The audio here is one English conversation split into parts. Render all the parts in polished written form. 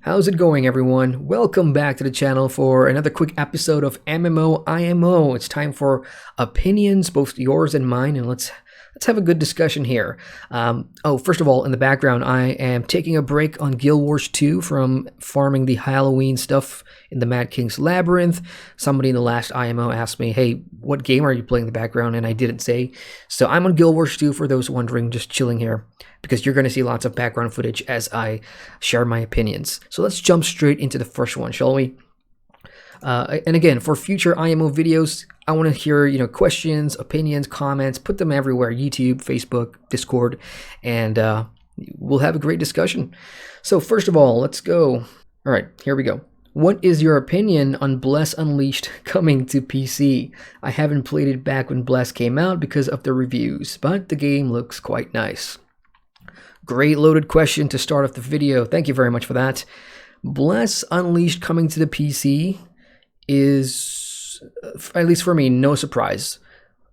How's it going, everyone? Welcome back to the channel for another quick episode of MMO IMO. It's time for opinions, both yours and mine, and let's have a good discussion here. First of all, in the background, I am taking a break on Guild Wars 2 from farming the Halloween stuff in the Mad King's Labyrinth. Somebody in the last IMO asked me, hey, what game are you playing in the background? And I didn't say. So I'm on Guild Wars 2 for those wondering, just chilling here, because you're going to see lots of background footage as I share my opinions. So let's jump straight into the first one, shall we? And again, for future IMO videos, I want to hear, questions, opinions, comments. Put them everywhere: YouTube, Facebook, Discord, and we'll have a great discussion. So first of all, let's go. All right, here we go. What is your opinion on Bless Unleashed coming to PC? I haven't played it back when Bless came out because of the reviews, but the game looks quite nice. Great loaded question to start off the video. Thank you very much for that. Bless Unleashed coming to the PC is, at least for me, no surprise.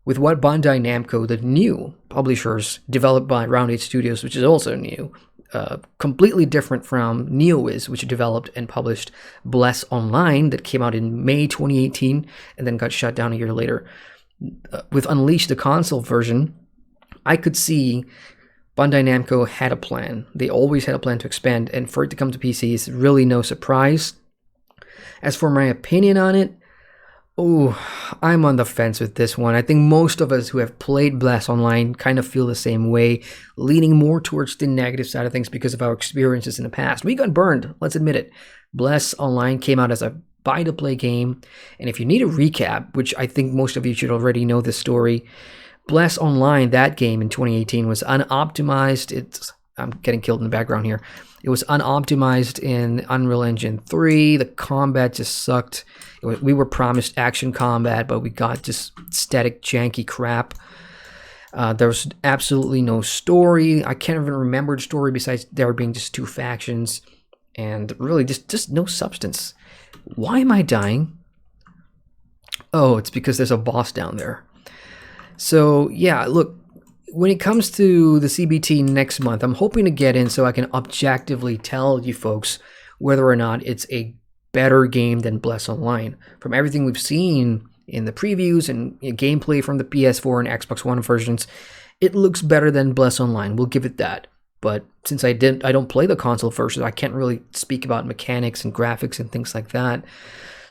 With what Bandai Namco, the new publishers developed by Round 8 Studios, which is also new, completely different from NeoWiz, which developed and published Bless Online, that came out in May 2018 and then got shut down a year later. With Unleashed, the console version, I could see Bandai Namco had a plan. They always had a plan to expand, and for it to come to PC is really no surprise. As for my opinion on it, I'm on the fence with this one. I think most of us who have played Bless Online kind of feel the same way, leaning more towards the negative side of things because of our experiences in the past. We got burned, let's admit it. Bless Online came out as a buy-to-play game, and if you need a recap, which I think most of you should already know this story, Bless Online, that game in 2018, was unoptimized. I'm getting killed in the background here. It was unoptimized in Unreal Engine 3. The combat just sucked. We were promised action combat, but we got just static, janky crap. There was absolutely no story. I can't even remember the story besides there being just two factions. And really, just no substance. Why am I dying? Oh, it's because there's a boss down there. So, yeah, look, when it comes to the CBT next month, I'm hoping to get in so I can objectively tell you folks whether or not it's a better game than Bless Online. From everything we've seen in the previews and gameplay from the PS4 and Xbox One versions, it looks better than Bless Online. We'll give it that. But since I don't play the console version, I can't really speak about mechanics and graphics and things like that.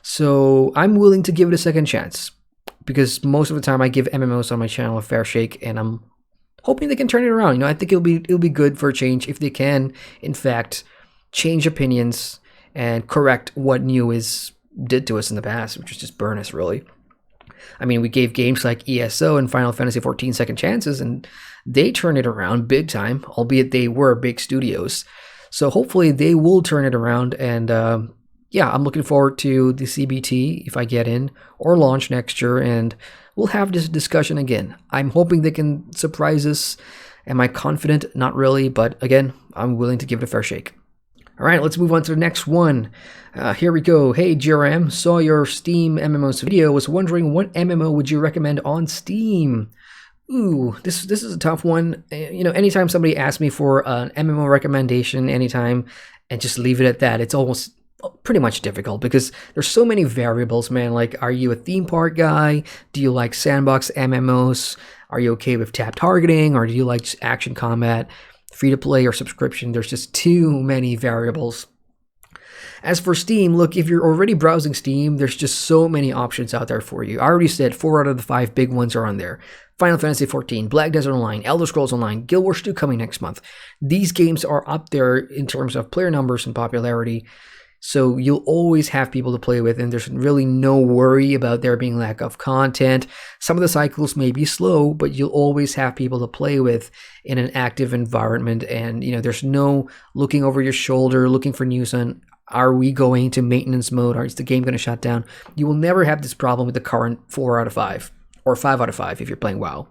So I'm willing to give it a second chance, because most of the time I give MMOs on my channel a fair shake, and I'm hoping they can turn it around. I think it'll be good for a change if they can, in fact, change opinions and correct what NeoWiz did to us in the past, which was just burn us, really. I mean, we gave games like ESO and Final Fantasy XIV second chances, and they turned it around big time, albeit they were big studios. So hopefully they will turn it around, and yeah, I'm looking forward to the CBT if I get in, or launch next year, and we'll have this discussion again. I'm hoping they can surprise us. Am I confident? Not really, but again, I'm willing to give it a fair shake. All right, let's move on to the next one. Here we go. Hey, GRM, saw your Steam MMOs video. Was wondering what MMO would you recommend on Steam? Ooh, this is a tough one. Anytime somebody asks me for an MMO recommendation, anytime, and just leave it at that, it's almost pretty much difficult because there's so many variables, man. Like, are you a theme park guy? Do you like sandbox MMOs? Are you okay with tap targeting, or do you like action combat, free to play or subscription? There's just too many variables. As for Steam, look, if you're already browsing Steam, there's just so many options out there for you. I already said 4 out of the 5 big ones are on there. Final Fantasy XIV, Black Desert Online, Elder Scrolls Online, Guild Wars 2 coming next month. These games are up there in terms of player numbers and popularity. So you'll always have people to play with, and there's really no worry about there being lack of content. Some of the cycles may be slow, but you'll always have people to play with in an active environment. And, there's no looking over your shoulder, looking for news on, are we going to maintenance mode, or is the game going to shut down? You will never have this problem with the current 4 out of 5, or 5 out of 5 if you're playing WoW.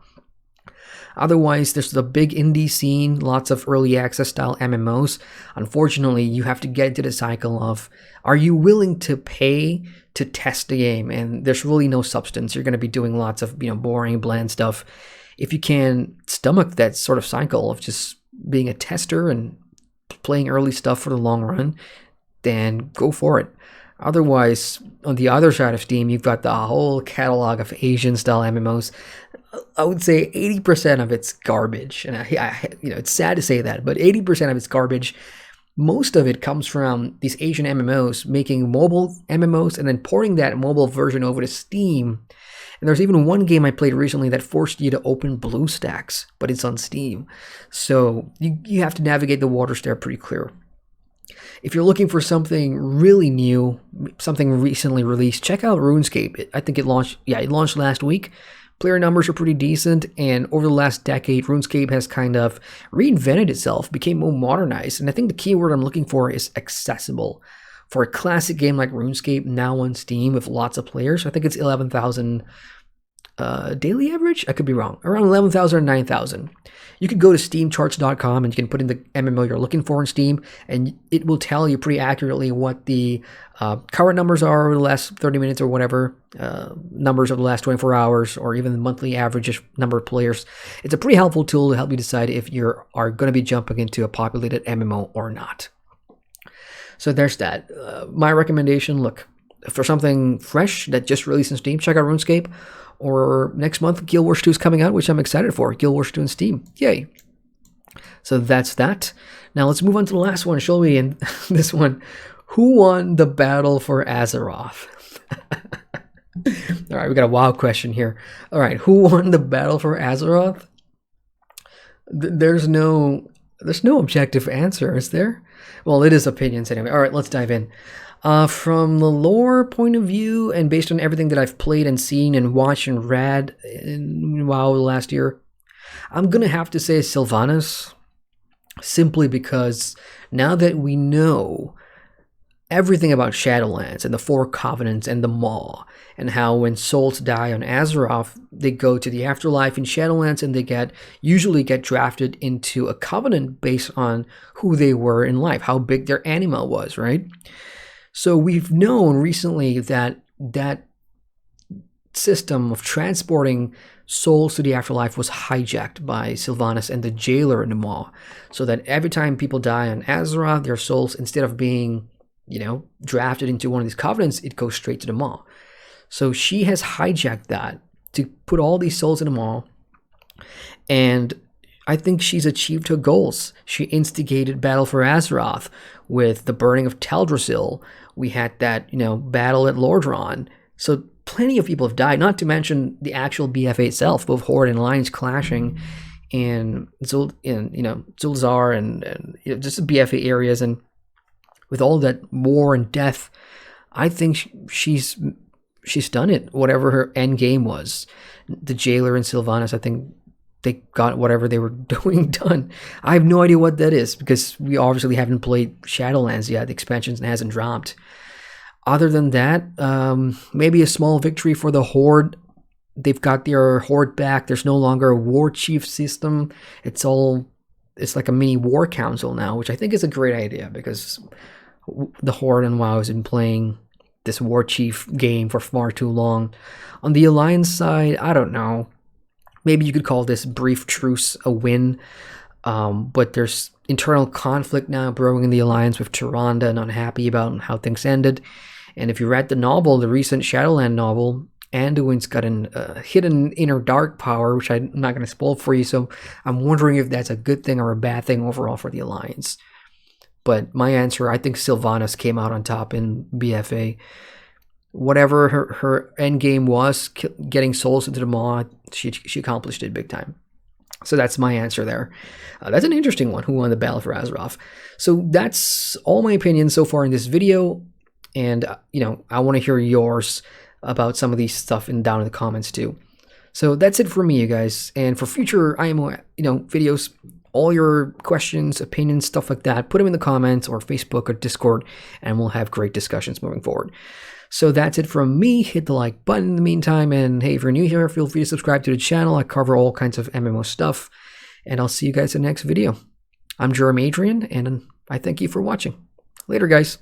Otherwise, there's the big indie scene, lots of early access style MMOs. Unfortunately, you have to get into the cycle of, are you willing to pay to test the game? And there's really no substance. You're going to be doing lots of, boring, bland stuff. If you can stomach that sort of cycle of just being a tester and playing early stuff for the long run, then go for it. Otherwise, on the other side of Steam, you've got the whole catalog of Asian-style MMOs. I would say 80% of it's garbage, and it's sad to say that, but 80% of it's garbage. Most of it comes from these Asian MMOs making mobile MMOs and then porting that mobile version over to Steam. And there's even one game I played recently that forced you to open BlueStacks, but it's on Steam. So you have to navigate the waters there pretty clear. If you're looking for something really new, something recently released, check out RuneScape. I think it launched last week. Player numbers are pretty decent, and over the last decade, RuneScape has kind of reinvented itself, became more modernized, and I think the key word I'm looking for is accessible. For a classic game like RuneScape, now on Steam with lots of players, I think it's 11,000 daily average? I could be wrong. Around 11,000 or 9,000. You could go to steamcharts.com and you can put in the MMO you're looking for in Steam, and it will tell you pretty accurately what the current numbers are over the last 30 minutes or whatever, numbers of the last 24 hours, or even the monthly average number of players. It's a pretty helpful tool to help you decide if you are going to be jumping into a populated MMO or not. So there's that. My recommendation, look, for something fresh that just released on Steam, check out RuneScape. Or next month, Guild Wars 2 is coming out, which I'm excited for. Guild Wars 2 on Steam. Yay. So that's that. Now let's move on to the last one, shall we? And this one, who won the battle for Azeroth? All right, we got a wild question here. All right, who won the battle for Azeroth? There's no objective answer, is there? Well, it is opinions anyway. All right, let's dive in. From the lore point of view, and based on everything that I've played and seen and watched and read in WoW last year, I'm going to have to say Sylvanas, simply because now that we know everything about Shadowlands and the Four Covenants and the Maw, and how when souls die on Azeroth, they go to the afterlife in Shadowlands and they usually get drafted into a covenant based on who they were in life, how big their animal was, right? So we've known recently that that system of transporting souls to the afterlife was hijacked by Sylvanas and the jailer in the Maw. So that every time people die on Azeroth, their souls, instead of being, drafted into one of these covenants, it goes straight to the Maw. So she has hijacked that to put all these souls in the Maw. And I think she's achieved her goals. She instigated Battle for Azeroth with the burning of Teldrassil. We had that, battle at Lordran. So plenty of people have died, not to mention the actual BfA itself, both Horde and Alliance clashing in Zul'Zar and just the BfA areas. And with all that war and death, I think she's done it, whatever her end game was. The jailer and Sylvanas, I think they got whatever they were doing done. I have no idea what that is, because we obviously haven't played Shadowlands yet. The expansion hasn't dropped. Other than that, maybe a small victory for the Horde. They've got their Horde back. There's no longer a war chief system. It's like a mini war council now, which I think is a great idea, because the Horde and WoW has been playing this war chief game for far too long. On the Alliance side, I don't know. Maybe you could call this brief truce a win, but there's internal conflict now brewing in the Alliance with Tyrande, not happy about how things ended. And if you read the novel, the recent Shadowland novel, Anduin's got a hidden inner dark power, which I'm not going to spoil for you, so I'm wondering if that's a good thing or a bad thing overall for the Alliance. But my answer, I think Sylvanas came out on top in BfA. Whatever her end game was, getting souls into the Maw, she accomplished it big time. So that's my answer there. That's an interesting one, who won the battle for Azeroth. So that's all my opinions so far in this video. And, I want to hear yours about some of these stuff down in the comments too. So that's it for me, you guys. And for future IMO, videos, all your questions, opinions, stuff like that, put them in the comments or Facebook or Discord, and we'll have great discussions moving forward. So that's it from me. Hit the like button in the meantime, and hey, if you're new here, feel free to subscribe to the channel. I cover all kinds of MMO stuff, and I'll see you guys in the next video. I'm Adrian, and I thank you for watching. Later, guys.